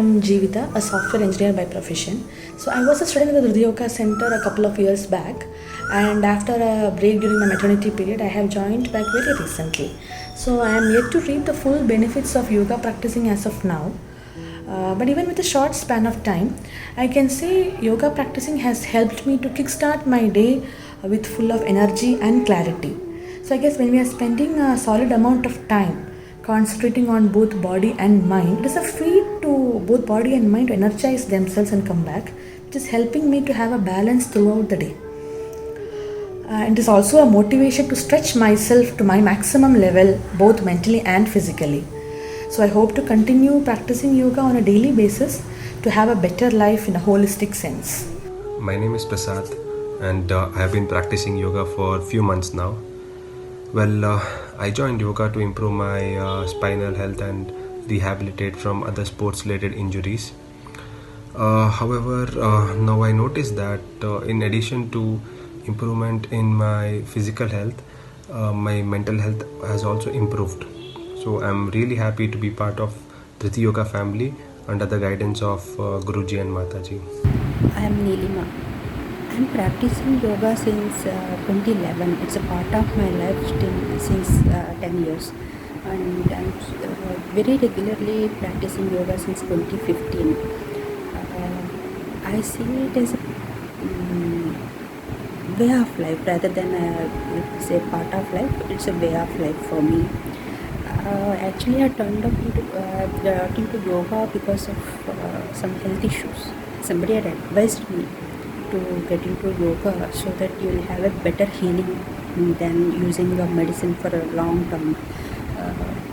am Jeevita, a software engineer by profession. So I was a student at the Dhriti Yoga Center a couple of years back, and after a break during my maternity period, I have joined back very recently. So I am yet to reap the full benefits of yoga practicing as of now. But even with a short span of time, I can say yoga practicing has helped me to kickstart my day with full of energy and clarity. So I guess when we are spending a solid amount of time concentrating on both body and mind, it is a feat to both body and mind to energize themselves and come back, which is helping me to have a balance throughout the day. It is also a motivation to stretch myself to my maximum level, both mentally and physically. So I hope to continue practicing yoga on a daily basis to have a better life in a holistic sense. My name is Prasad, and I have been practicing yoga for a few months now. Well, I joined yoga to improve my spinal health and rehabilitate from other sports related injuries. However, now I notice that in addition to improvement in my physical health, my mental health has also improved. So I'm really happy to be part of Dhriti Yoga family under the guidance of Guruji and Mataji. I am Neelima. I am practicing yoga since 2011. It's a part of my life since 10 years. And I'm very regularly practicing yoga since 2015. I see it as a way of life rather than say part of life. It's a way of life for me. Actually, I turned got into yoga because of some health issues. Somebody had advised me to get into yoga so that you will have a better healing than using the medicine for a long term.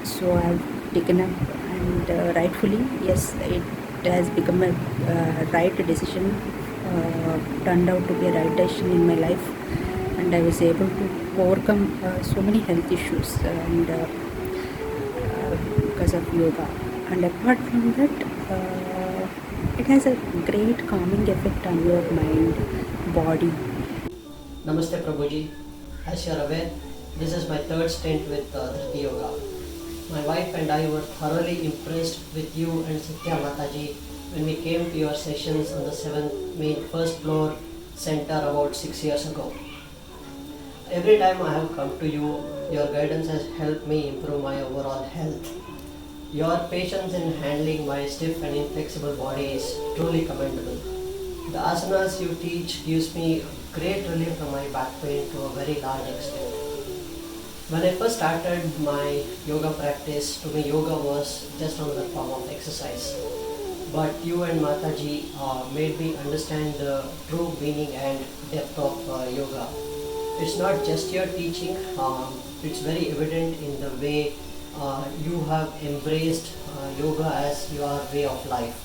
So I've taken up, and rightfully, yes, it has become a right decision, turned out to be a right decision in my life, and I was able to overcome so many health issues and because of yoga. And apart from that, it has a great calming effect on your mind, body. Namaste Prabhuji. As you are aware, this is my third stint with Dhriti Yoga. My wife and I were thoroughly impressed with you and Satya Mataji when we came to your sessions on the 7th main first floor center about 6 years ago. Every time I have come to you, your guidance has helped me improve my overall health. Your patience in handling my stiff and inflexible body is truly commendable. The asanas you teach gives me great relief from my back pain to a very large extent. When I first started my yoga practice, to me yoga was just another form of exercise. But you and Mataji made me understand the true meaning and depth of yoga. It's not just your teaching, it's very evident in the way you have embraced yoga as your way of life.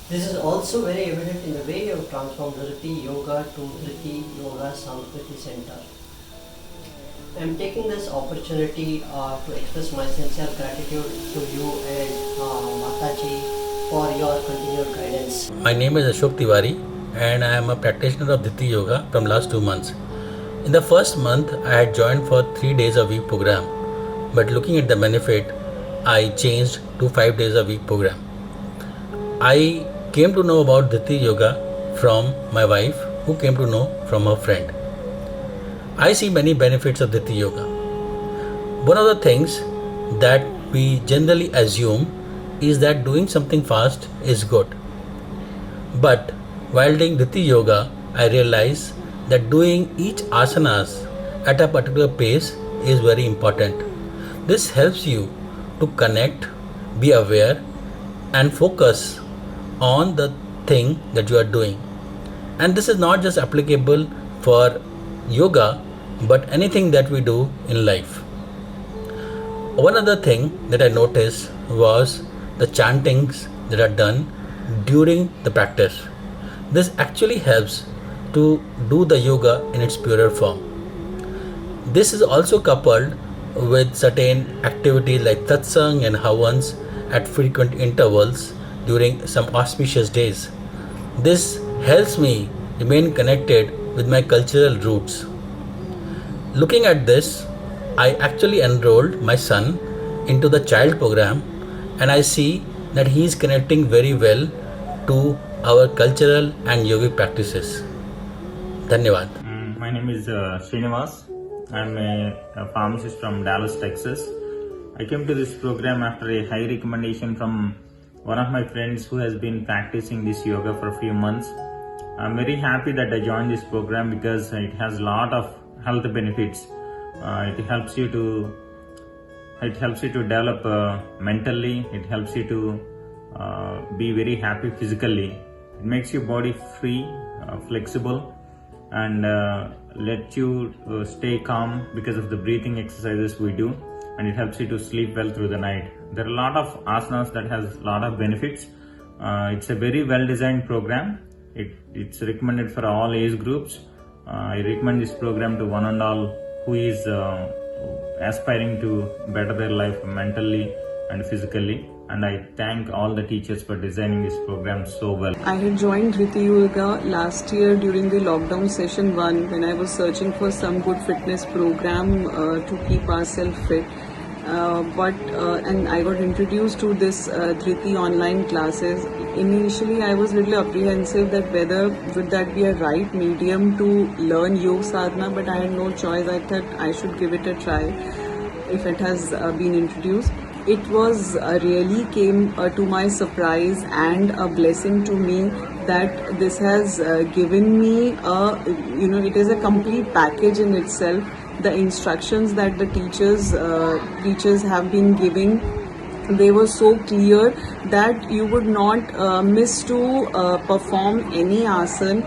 This is also very evident in the way you have transformed Dhriti Yoga to Dhriti Yoga Samskriti Center. I am taking this opportunity to express my sincere gratitude to you and Mataji for your continued guidance. My name is Ashok Tiwari and I am a practitioner of Dhriti Yoga from last 2 months. In the first month, I had joined for 3 days a week program, but looking at the benefit, I changed to 5 days a week program. I came to know about Dhriti Yoga from my wife, who came to know from her friend. I see many benefits of Dhriti Yoga. One of the things that we generally assume is that doing something fast is good. But while doing Dhriti Yoga, I realized that doing each asanas at a particular pace is very important. This helps you to connect, be aware, and focus on the thing that you are doing. And this is not just applicable for yoga, but anything that we do in life. One other thing that I noticed was the chantings that are done during the practice. This actually helps to do the yoga in its purer form. This is also coupled with certain activities like satsang and havans at frequent intervals during some auspicious days. This helps me remain connected with my cultural roots. Looking at this, I actually enrolled my son into the child program, and I see that he is connecting very well to our cultural and yogic practices. Dhanyavad. My name is Srinivas. I'm a pharmacist from Dallas, Texas. I came to this program after a high recommendation from one of my friends who has been practicing this yoga for a few months. I'm very happy that I joined this program because it has a lot of health benefits. It helps you to develop mentally. It helps you to be very happy physically. It makes your body free, flexible, and let you stay calm because of the breathing exercises we do, and it helps you to sleep well through the night. There are a lot of asanas that has a lot of benefits. It's a very well designed program. It's recommended for all age groups. I recommend this program to one and all who is aspiring to better their life mentally and physically. And I thank all the teachers for designing this program so well. I had joined Dhriti Yoga last year during the lockdown session 1 when I was searching for some good fitness program to keep ourselves fit. And I got introduced to this Dhriti online classes. Initially, I was a little apprehensive that whether would that be a right medium to learn yoga sadhana, but I had no choice. I thought I should give it a try if it has been introduced. It was really came to my surprise and a blessing to me that this has given me it is a complete package in itself. The instructions that the teachers have been giving, they were so clear that you would not miss to perform any asana.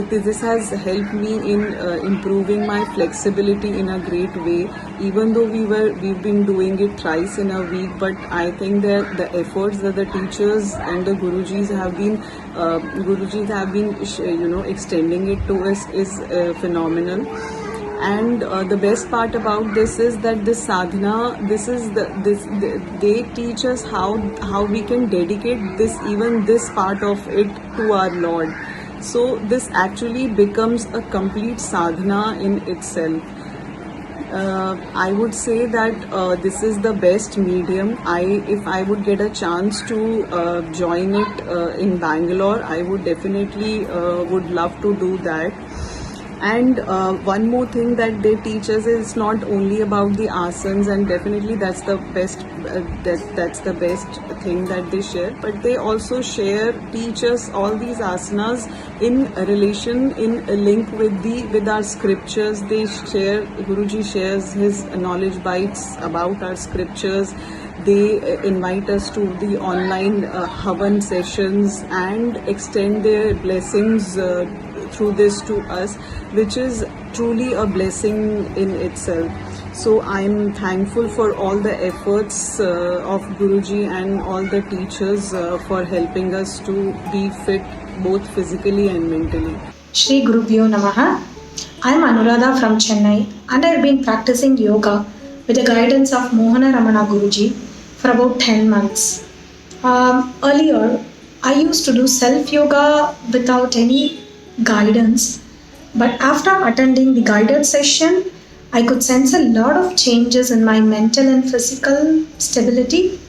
This has helped me in improving my flexibility in a great way. Even though we've been doing it thrice in a week, but I think that the efforts that the teachers and the Gurujis have been extending it to us is phenomenal. And the best part about this is that this sadhana, they teach us how we can dedicate this part of it to our Lord. So this actually becomes a complete sadhana in itself. I would say that this is the best medium. If I would get a chance to join it in Bangalore, I would definitely would love to do that. And one more thing that they teach us is not only about the asanas, and definitely that's the best thing that they share, but they also teach us all these asanas in link with our scriptures. Guruji shares his knowledge bites about our scriptures. They invite us to the online Havan sessions and extend their blessings through this to us, which is truly a blessing in itself. So I'm thankful for all the efforts of Guruji and all the teachers for helping us to be fit both physically and mentally. Shri Gurubhyo Namaha. I'm Anuradha from Chennai, and I've been practicing yoga with the guidance of Mohana Ramana Guruji for about 10 months. Earlier, I used to do self-yoga without any guidance, but after attending the guided session, I could sense a lot of changes in my mental and physical stability.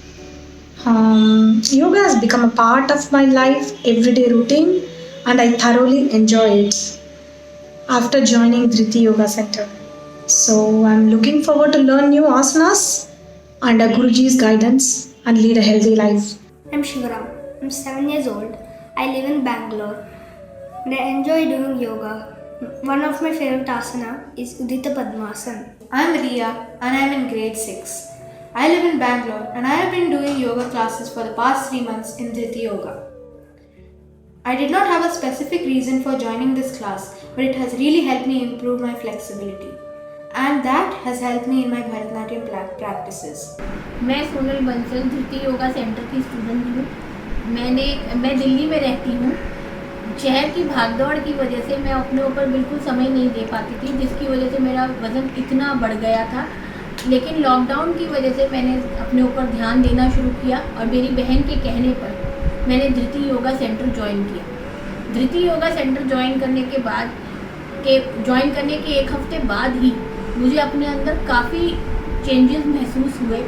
Yoga has become a part of my life, everyday routine, and I thoroughly enjoy it after joining Dhriti Yoga Center. So I'm looking forward to learn new asanas under Guruji's guidance and lead a healthy life. I'm Shivaram. I'm 7 years old. I live in Bangalore and I enjoy doing yoga. One of my favorite asana is Udita Padmasana. I'm Riya and I'm in grade 6. I live in Bangalore and I have been doing yoga classes for the past 3 months in Dhriti Yoga. I did not have a specific reason for joining this class, but it has really helped me improve my flexibility. And that has helped me in my Bharatanatyam practices. मैं सोनल बंसल धृति yoga centre की student हूँ। मैं दिल्ली में रहती हूँ। शहर की भागदौड़ की वजह से मैं अपने ऊपर बिल्कुल समय नहीं दे पाती थी, जिसकी वजह से मेरा वज़न इतना बढ़ गया था। लेकिन लॉकडाउन की वजह से मैंने अपने ऊपर ध्यान देना शुरू किया और मेरी बहन के कहने पर मैंने धृति योगा सेंटर ज्वाइन किया। धृति योगा सेंटर ज्वाइन करने के 1 हफ्ते बाद ही मुझे अपने अंदर काफ़ी चेंजेस महसूस हुए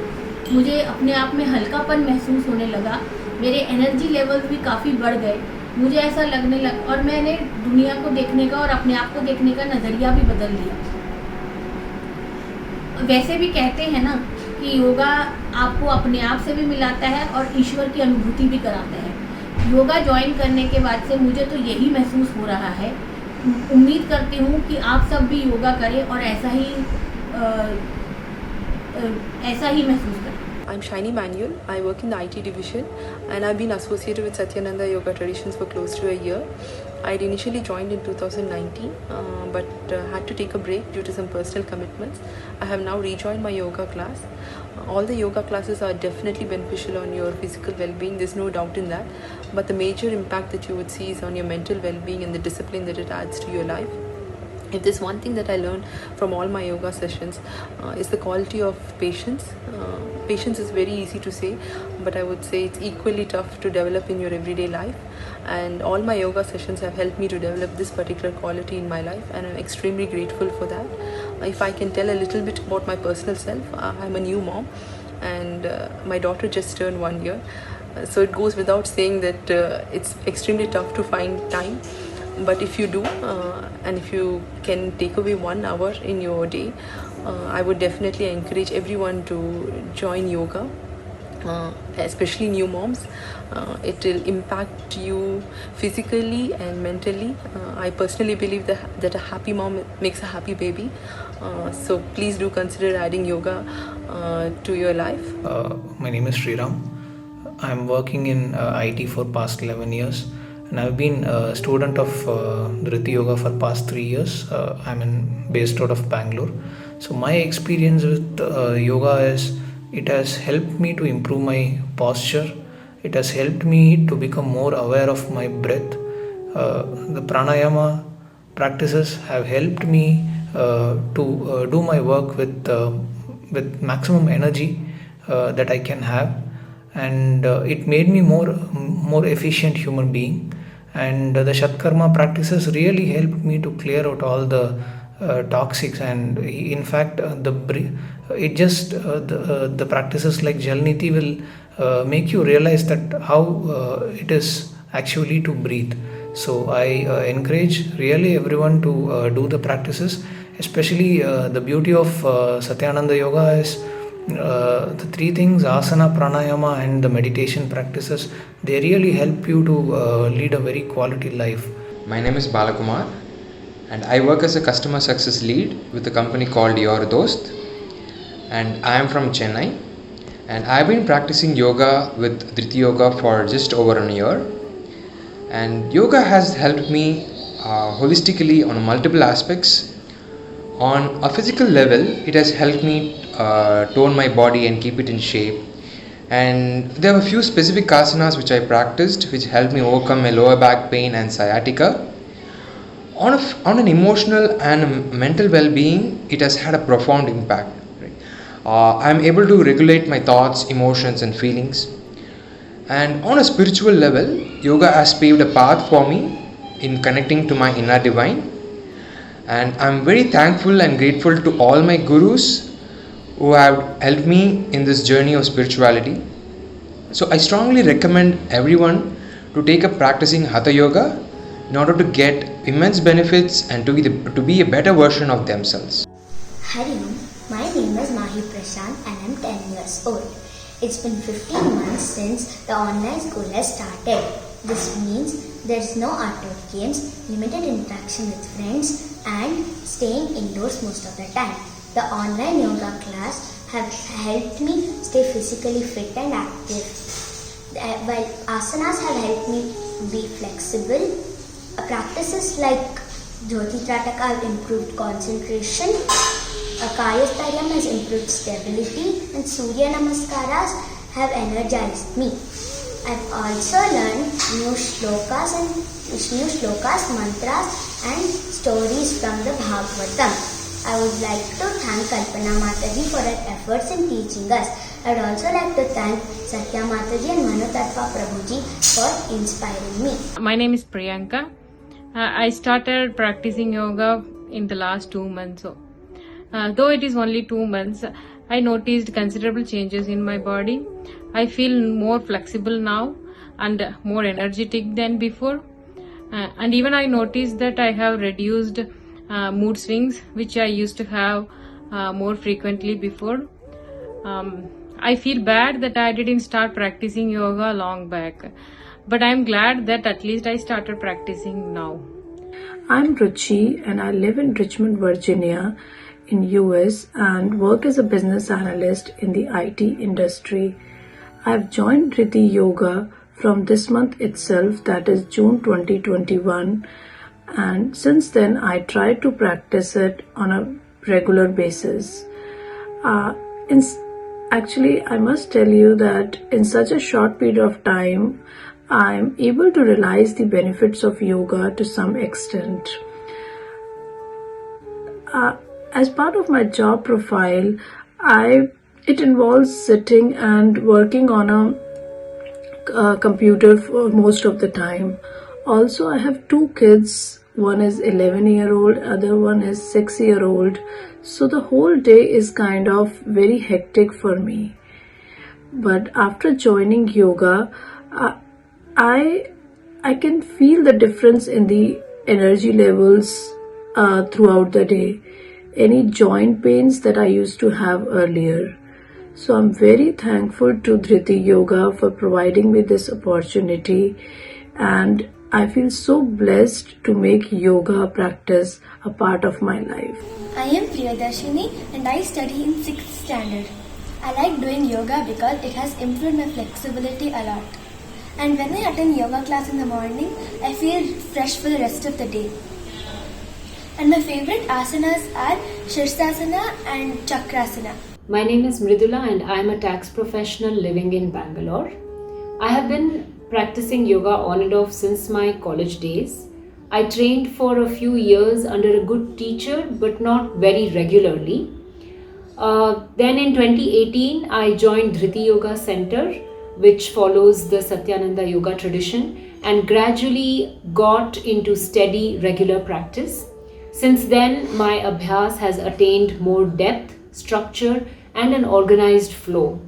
मुझे अपने आप में हल्कापन महसूस होने लगा, मेरे एनर्जी लेवल्स भी काफ़ी बढ़ गए। मुझे ऐसा लगने लग और मैंने दुनिया को देखने का और अपने आप को देखने का नज़रिया भी बदल लिया। वैसे भी कहते हैं ना कि योगा आपको अपने आप से भी मिलाता है और ईश्वर की अनुभूति भी कराता है। योगा ज्वाइन करने के बाद से मुझे तो यही महसूस हो रहा है। उम्मीद करती हूँ कि आप सब भी योगा करें और ऐसा ही महसूस करें। I'm Shiny Manuel. I work in the IT division and I've been associated with Satyananda Yoga Traditions for close to a year. I'd initially joined in 2019 but had to take a break due to some personal commitments. I have now rejoined my yoga class. All the yoga classes are definitely beneficial on your physical well-being, there's no doubt in that. But the major impact that you would see is on your mental well-being and the discipline that it adds to your life. If there's one thing that I learned from all my yoga sessions is the quality of patience. Patience is very easy to say, but I would say it's equally tough to develop in your everyday life. And all my yoga sessions have helped me to develop this particular quality in my life, and I'm extremely grateful for that. If I can tell a little bit about my personal self, I'm a new mom, and my daughter just turned 1 year. So it goes without saying that it's extremely tough to find time. But if you do, and if you can take away 1 hour in your day, I would definitely encourage everyone to join yoga, especially new moms. It will impact you physically and mentally. I personally believe that a happy mom makes a happy baby. So please do consider adding yoga to your life. My name is Sriram. I'm working in IT for past 11 years. And I've been a student of Dhriti Yoga for past 3 years. I'm based out of Bangalore. So my experience with yoga is it has helped me to improve my posture. It has helped me to become more aware of my breath. The pranayama practices have helped me to do my work with maximum energy that I can have, and it made me more efficient human being. And the Shatkarma practices really helped me to clear out all the toxics, and in fact the practices like Jalniti will make you realize that how it is actually to breathe. So I encourage really everyone to do the practices, especially the beauty of Satyananda Yoga is the 3 things: asana, pranayama and the meditation practices. They really help you to lead a very quality life. My name is Balakumar and I work as a customer success lead with a company called Your Dost, and I am from Chennai, and I have been practicing yoga with Dhriti Yoga for just over a year. And yoga has helped me holistically on multiple aspects. On a physical level, it has helped me tone my body and keep it in shape. And there were a few specific asanas which I practiced which helped me overcome my lower back pain and sciatica. On an emotional and mental well-being, it has had a profound impact. I am able to regulate my thoughts, emotions and feelings. And on a spiritual level, yoga has paved a path for me in connecting to my inner divine. And I am very thankful and grateful to all my gurus who have helped me in this journey of spirituality. So I strongly recommend everyone to take up practicing Hatha Yoga in order to get immense benefits and to be a better version of themselves. Hari, my name is Mahi Prashant and I'm 10 years old. It's been 15 months since the online school has started. This means there's no outdoor games, limited interaction with friends and staying indoors most of the time. The online yoga class have helped me stay physically fit and active. While asanas have helped me be flexible, practices like Jyoti Trataka have improved concentration, Kayastaryam has improved stability, and Surya Namaskaras have energized me. I've also learned new shlokas, mantras and stories from the Bhagavatam. I would like to thank Kalpana Mataji for her efforts in teaching us. I would also like to thank Satya Mataji and Manutatva Prabhuji for inspiring me. My name is Priyanka. I started practicing yoga in the last 2 months. Though it is only 2 months, I noticed considerable changes in my body. I feel more flexible now and more energetic than before. And even I noticed that I have reduced mood swings, which I used to have more frequently before. I feel bad that I didn't start practicing yoga long back, but I'm glad that at least I started practicing now. I'm Ruchi and I live in Richmond, Virginia in US and work as a business analyst in the IT industry. I've joined Dhriti Yoga from this month itself, that is June 2021, and since then I try to practice it on a regular basis. Actually, I must tell you that in such a short period of time, I'm able to realize the benefits of yoga to some extent. As part of my job profile, it involves sitting and working on a computer for most of the time. Also, I have 2 kids. One is 11-year-old, other one is 6-year-old. So the whole day is kind of very hectic for me. But after joining yoga, I can feel the difference in the energy levels throughout the day. Any joint pains that I used to have earlier. So I'm very thankful to Dhriti Yoga for providing me this opportunity, and I feel so blessed to make yoga practice a part of my life. I am Priyadarshini and I study in 6th standard. I like doing yoga because it has improved my flexibility a lot. And when I attend yoga class in the morning, I feel fresh for the rest of the day. And my favorite asanas are Shirsasana and Chakrasana. My name is Mridula and I am a tax professional living in Bangalore. I have been practicing yoga on and off since my college days. I trained for a few years under a good teacher but not very regularly. Then in 2018 I joined Dhriti Yoga Center, which follows the Satyananda Yoga tradition, and gradually got into steady regular practice. Since then, my abhyas has attained more depth, structure, and an organized flow.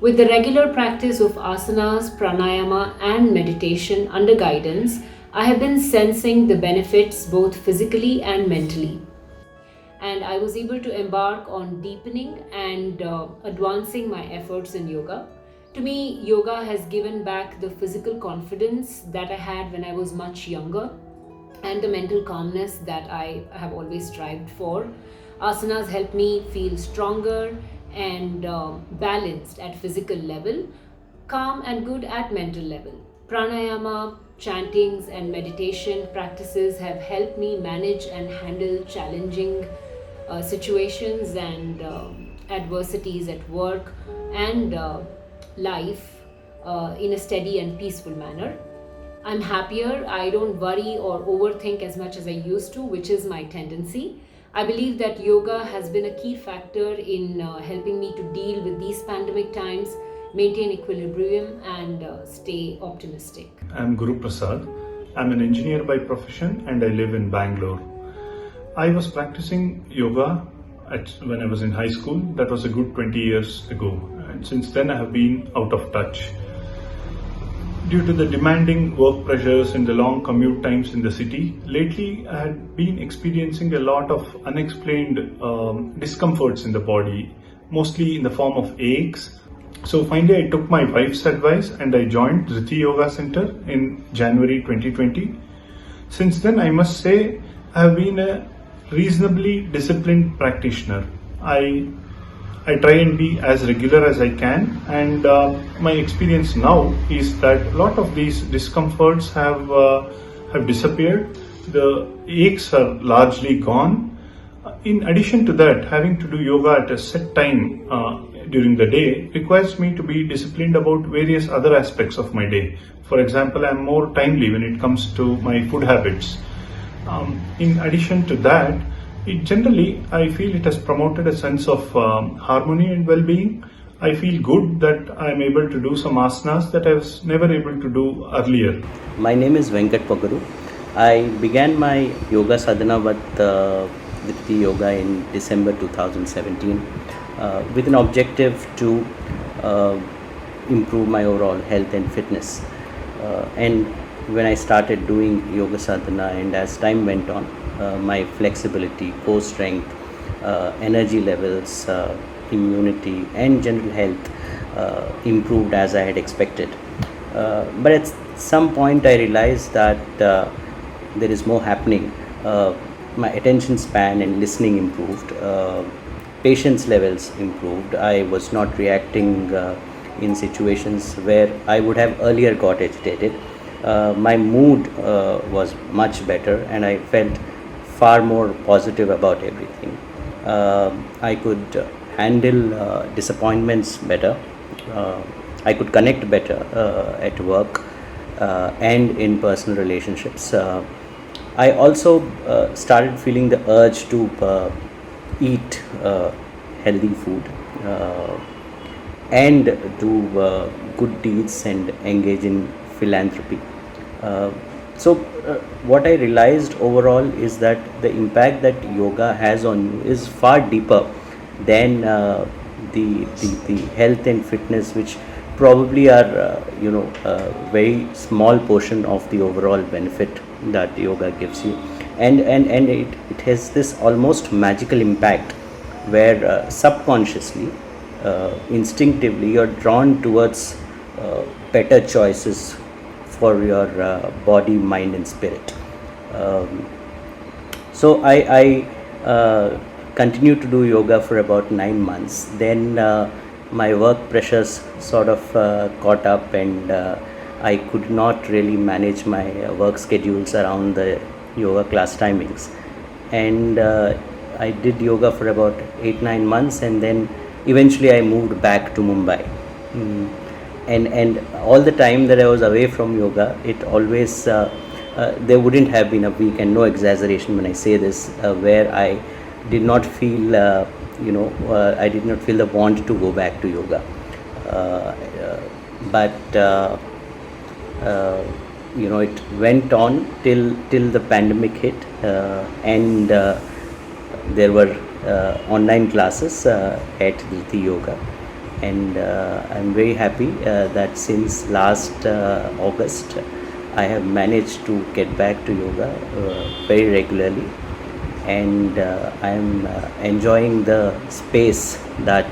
With the regular practice of asanas, pranayama, and meditation under guidance, I have been sensing the benefits both physically and mentally. And I was able to embark on deepening and advancing my efforts in yoga. To me, yoga has given back the physical confidence that I had when I was much younger, and the mental calmness that I have always strived for. Asanas help me feel stronger and balanced at physical level, calm and good at mental level. Pranayama, chantings and meditation practices have helped me manage and handle challenging situations and adversities at work and life in a steady and peaceful manner. I'm happier, I don't worry or overthink as much as I used to, which is my tendency. I believe that yoga has been a key factor in helping me to deal with these pandemic times, maintain equilibrium and stay optimistic. I'm Guru Prasad. I'm an engineer by profession and I live in Bangalore. I was practicing yoga when I was in high school. That was a good 20 years ago. And since then I have been out of touch. Due to the demanding work pressures and the long commute times in the city, lately I had been experiencing a lot of unexplained discomforts in the body, mostly in the form of aches. So finally I took my wife's advice and I joined Dhriti Yoga Center in January 2020. Since then I must say I have been a reasonably disciplined practitioner. I try and be as regular as I can, and my experience now is that a lot of these discomforts have disappeared. The aches are largely gone. In addition to that, having to do yoga at a set time during the day requires me to be disciplined about various other aspects of my day. For example, I am more timely when it comes to my food habits. In addition to that, I feel it has promoted a sense of harmony and well-being. I feel good that I am able to do some asanas that I was never able to do earlier. My name is Venkat Pagaru. I began my yoga sadhana with Dhriti Yoga in December 2017 with an objective to improve my overall health and fitness. And when I started doing yoga sadhana, and as time went on, my flexibility, core strength, energy levels, immunity and general health improved as I had expected. But at some point I realized that there is more happening. My attention span and listening improved, patience levels improved. I was not reacting in situations where I would have earlier got agitated. My mood was much better and I felt far more positive about everything. I could handle disappointments better. I could connect better at work and in personal relationships. I also started feeling the urge to eat healthy food and do good deeds and engage in philanthropy. So what I realized overall is that the impact that yoga has on you is far deeper than the health and fitness, which probably are a very small portion of the overall benefit that yoga gives you, and it has this almost magical impact where subconsciously, instinctively you're drawn towards better choices for your body, mind and spirit. So I continued to do yoga for about 9 months. Then my work pressures sort of caught up, and I could not really manage my work schedules around the yoga class timings. And I did yoga for about 8-9 months, and then eventually I moved back to Mumbai. And all the time that I was away from yoga, it always there wouldn't have been a week, and no exaggeration when I say this, where I did not feel I did not feel the want to go back to yoga. But it went on till the pandemic hit, and there were online classes at Dhriti Yoga, and I'm very happy that since last August I have managed to get back to yoga very regularly, and I am enjoying the space that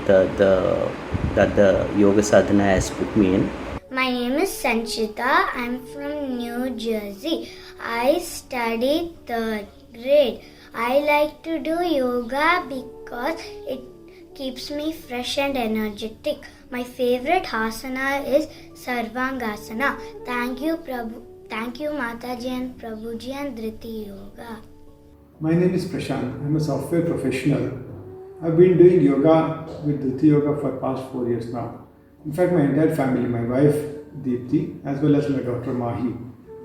the yoga sadhana has put me in. My name is Sanchita. I'm from New Jersey. I study 3rd grade. I like to do yoga because it keeps me fresh and energetic. My favorite asana is Sarvangasana. Thank you, Prabhu. Thank you, Mataji and Prabhuji and Dhriti Yoga. My name is Prashant. I'm a software professional. I've been doing yoga with Dhriti Yoga for past 4 years now. In fact, my entire family, my wife Deepthi as well as my daughter Mahi,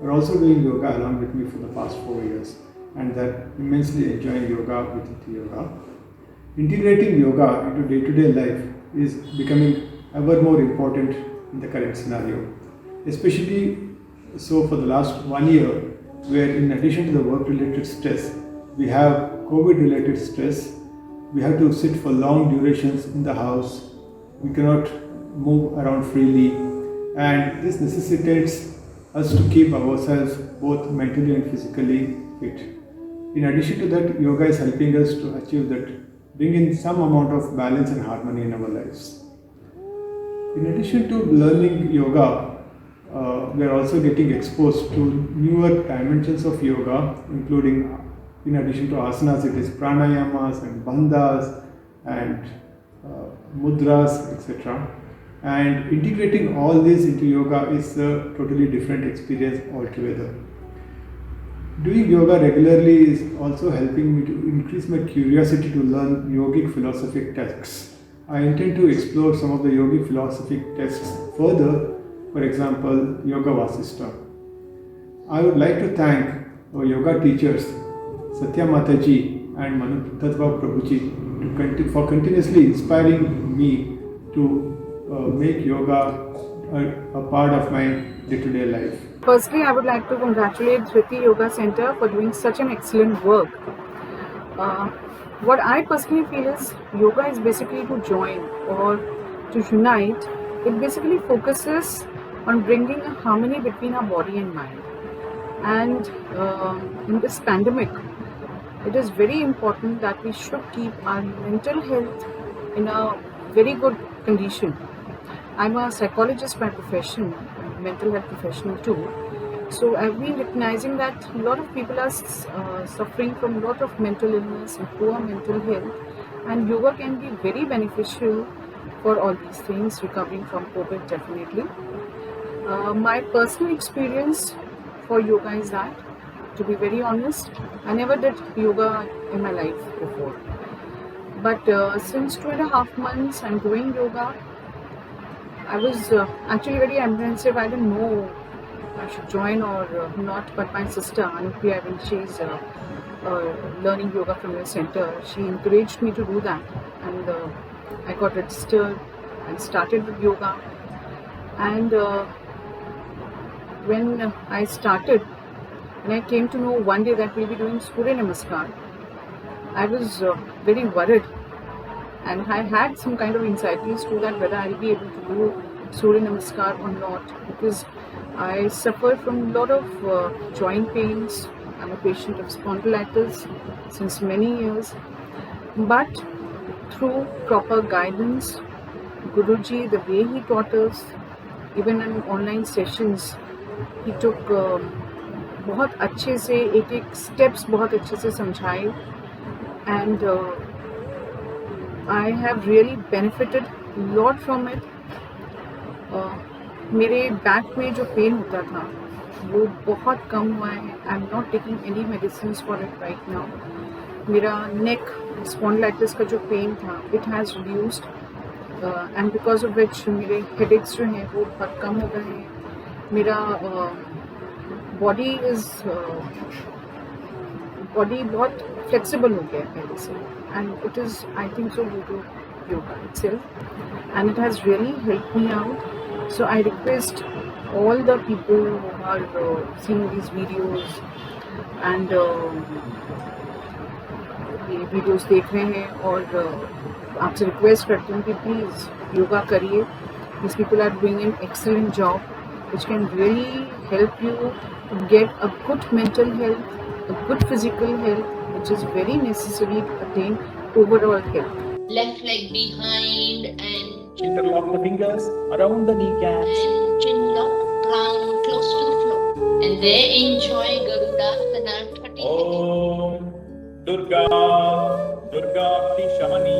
are also doing yoga along with me for the past 4 years, and they're immensely enjoying yoga with Dhriti Yoga. Integrating yoga into day-to-day life is becoming ever more important in the current scenario, especially so for the last 1 year, where in addition to the work-related stress, we have COVID-related stress. We have to sit for long durations in the house. We cannot move around freely, and this necessitates us to keep ourselves both mentally and physically fit. In addition to that, yoga is helping us to achieve that, bring in some amount of balance and harmony in our lives. In addition to learning yoga, we are also getting exposed to newer dimensions of yoga, including, in addition to asanas, it is pranayamas and bandhas and mudras, etc. And integrating all this into yoga is a totally different experience altogether. Doing yoga regularly is also helping me to increase my curiosity to learn yogic philosophic texts. I intend to explore some of the yogic philosophic texts further, for example, Yoga Vasishtha. I would like to thank our yoga teachers, Satya Mataji and Manu Tattva Prabhuji, for continuously inspiring me to make yoga a part of my day-to-day life. Firstly, I would like to congratulate Dhriti Yoga Center for doing such an excellent work. What I personally feel is yoga is basically to join or to unite. It basically focuses on bringing a harmony between our body and mind. And in this pandemic, it is very important that we should keep our mental health in a very good condition. I'm a psychologist by profession, mental health professional too. So I've been recognizing that a lot of people are suffering from a lot of mental illness and poor mental health, and yoga can be very beneficial for all these things, recovering from COVID definitely. My personal experience for yoga is that, to be very honest, I never did yoga in my life before. But since 2.5 months I'm doing yoga, I was actually very apprehensive. I didn't know I should join or not, but my sister Anupriya, when she's learning yoga from your center, she encouraged me to do that, and I got registered and started with yoga. And when I started, when I came to know one day that we'll be doing Surya Namaskar, I was very worried, and I had some kind of anxieties to that whether I'll be able to do Surya Namaskar or not, because I suffer from a lot of joint pains. I'm a patient of spondylitis since many years, but through proper guidance, Guruji, the way he taught us, even in online sessions, he took बहुत अच्छे से एक steps बहुत अच्छे से समझाए, and I have really benefited a lot from it. मेरे back में जो पेन होता था वो बहुत कम हुआ है. I am not taking any medicine for it right now. मेरा नेक स्पॉन्डिलाइटिस का जो पेन था, it has reduced, and because of which मेरे हेडेक्स जो हैं वो बहुत कम हो गए हैं. मेरा बॉडी बहुत फ्लेक्सिबल हो गया है पहले से, and it is I think so due to yoga itself, and it has really helped me out. So I request all the people who are seeing these videos and ये videos देख रहे हैं, और आपसे रिक्वेस्ट करती हूँ कि please yoga करिए. These people are doing an excellent job which can really help you to get a good mental health, a good physical health, which is very necessary to attain overall health. Left leg behind and interlock the fingers around the kneecaps and chin lock round close to the floor, and there enjoy Garudasana 30 seconds. Om Durga Durga Shamani